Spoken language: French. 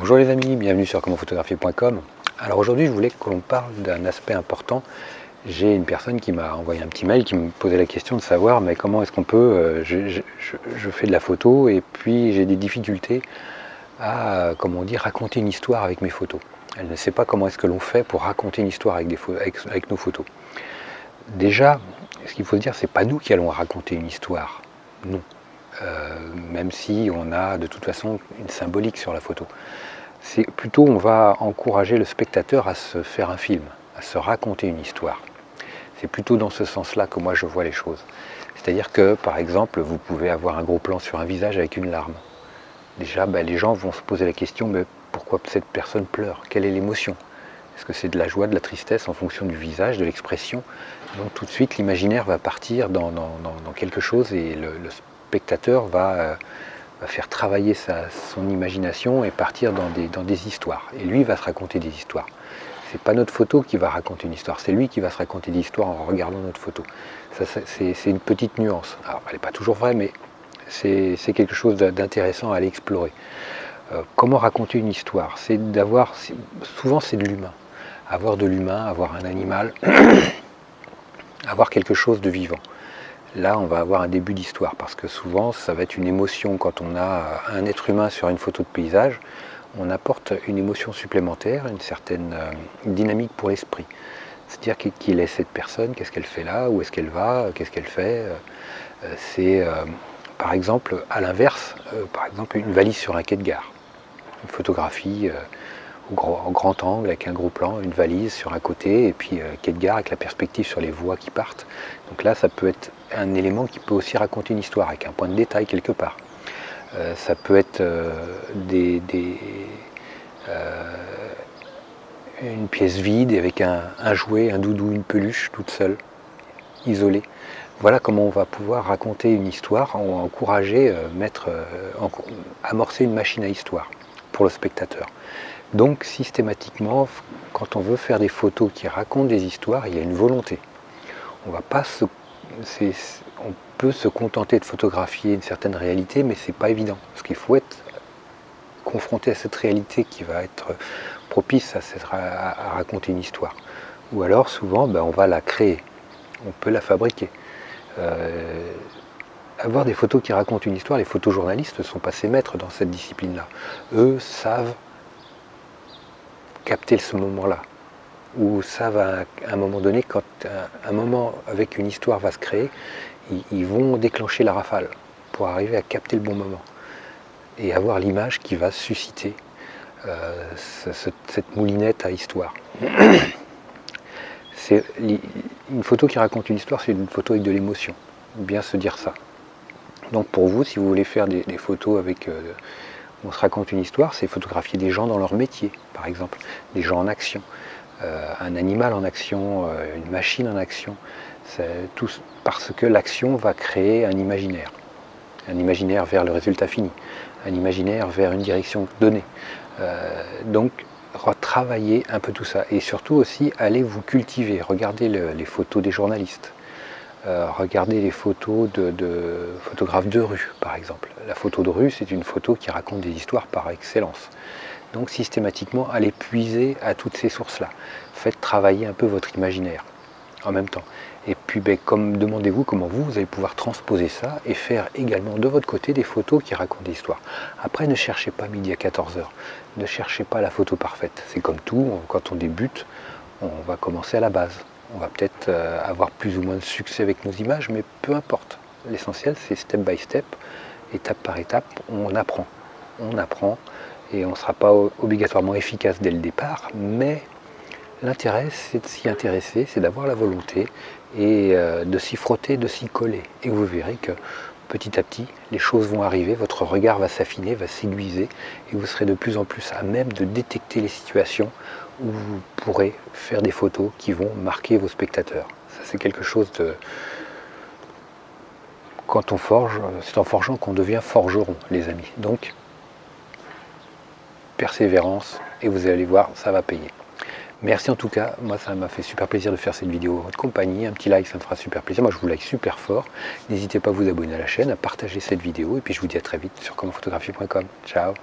Bonjour les amis, bienvenue sur commentphotographier.com. Alors aujourd'hui je voulais que l'on parle d'un aspect important. J'ai une personne qui m'a envoyé un petit mail qui me posait la question de savoir mais comment est-ce qu'on peut, je fais de la photo et puis j'ai des difficultés à, comment dire, raconter une histoire avec mes photos. Elle ne sait pas comment est-ce que l'on fait pour raconter une histoire avec nos photos. Déjà, ce qu'il faut se dire, c'est pas nous qui allons raconter une histoire, non. Même si on a de toute façon une symbolique sur la photo. C'est plutôt, on va encourager le spectateur à se faire un film, à se raconter une histoire. C'est plutôt dans ce sens-là que moi je vois les choses. C'est-à-dire que, par exemple, vous pouvez avoir un gros plan sur un visage avec une larme. Déjà, les gens vont se poser la question, mais pourquoi cette personne pleure? Quelle est l'émotion? Est-ce que c'est de la joie, de la tristesse en fonction du visage, de l'expression? Donc tout de suite, l'imaginaire va partir dans quelque chose et le spectateur va faire travailler son imagination et partir dans des histoires. Et lui va se raconter des histoires. C'est pas notre photo qui va raconter une histoire, c'est lui qui va se raconter des histoires en regardant notre photo. Ça, c'est une petite nuance. Alors, elle n'est pas toujours vraie, mais c'est quelque chose d'intéressant à aller explorer. Comment raconter une histoire? C'est d'avoir, souvent c'est de l'humain. Avoir de l'humain, avoir un animal, avoir quelque chose de vivant. Là, on va avoir un début d'histoire, parce que souvent, ça va être une émotion. Quand on a un être humain sur une photo de paysage, on apporte une émotion supplémentaire, une certaine dynamique pour l'esprit. C'est-à-dire qui est cette personne, qu'est-ce qu'elle fait là, où est-ce qu'elle va, qu'est-ce qu'elle fait. C'est, par exemple, à l'inverse, par exemple, une valise sur un quai de gare. Une photographie en grand angle, avec un gros plan, une valise sur un côté, et puis quai de gare avec la perspective sur les voies qui partent. Donc là, ça peut être un élément qui peut aussi raconter une histoire, avec un point de détail quelque part. Ça peut être une pièce vide avec un jouet, un doudou, une peluche toute seule, isolée. Voilà comment on va pouvoir raconter une histoire, encourager, amorcer une machine à histoire pour le spectateur. Donc systématiquement, quand on veut faire des photos qui racontent des histoires, il y a une volonté. On peut se contenter de photographier une certaine réalité, mais c'est pas évident, parce qu'il faut être confronté à cette réalité qui va être propice à raconter une histoire. Ou alors souvent, on va la créer, on peut la fabriquer. Avoir des photos qui racontent une histoire, les photojournalistes ne sont pas ses maîtres dans cette discipline-là. Eux savent capter ce moment-là, ou savent à un moment donné, quand un moment avec une histoire va se créer, ils vont déclencher la rafale pour arriver à capter le bon moment et avoir l'image qui va susciter cette moulinette à histoire. Une photo qui raconte une histoire, c'est une photo avec de l'émotion, bien se dire ça. Donc pour vous, si vous voulez faire des photos avec on se raconte une histoire, c'est photographier des gens dans leur métier, par exemple, des gens en action, un animal en action, une machine en action, tout parce que l'action va créer un imaginaire vers le résultat fini, un imaginaire vers une direction donnée. Donc retravailler un peu tout ça, et surtout aussi aller vous cultiver, regardez les photos des journalistes. Regardez les photos de photographes de rue, par exemple. La photo de rue, c'est une photo qui raconte des histoires par excellence. Donc systématiquement, allez puiser à toutes ces sources-là. Faites travailler un peu votre imaginaire en même temps. Et puis, demandez-vous comment vous allez pouvoir transposer ça et faire également de votre côté des photos qui racontent des histoires. Après, ne cherchez pas midi à 14h. Ne cherchez pas la photo parfaite. C'est comme tout, quand on débute, on va commencer à la base. On va peut-être avoir plus ou moins de succès avec nos images, mais peu importe. L'essentiel, c'est step by step, étape par étape, on apprend. On apprend et on ne sera pas obligatoirement efficace dès le départ, mais l'intérêt, c'est de s'y intéresser, c'est d'avoir la volonté et de s'y frotter, de s'y coller. Et vous verrez que petit à petit, les choses vont arriver, votre regard va s'affiner, va s'aiguiser, et vous serez de plus en plus à même de détecter les situations où vous pourrez faire des photos qui vont marquer vos spectateurs. Ça, c'est quelque chose de... Quand on forge, c'est en forgeant qu'on devient forgeron, les amis. Donc, persévérance, et vous allez voir, ça va payer. Merci en tout cas, moi ça m'a fait super plaisir de faire cette vidéo en votre compagnie. Un petit like, ça me fera super plaisir. Moi je vous like super fort. N'hésitez pas à vous abonner à la chaîne, à partager cette vidéo, et puis je vous dis à très vite sur commentphotographier.com. Ciao.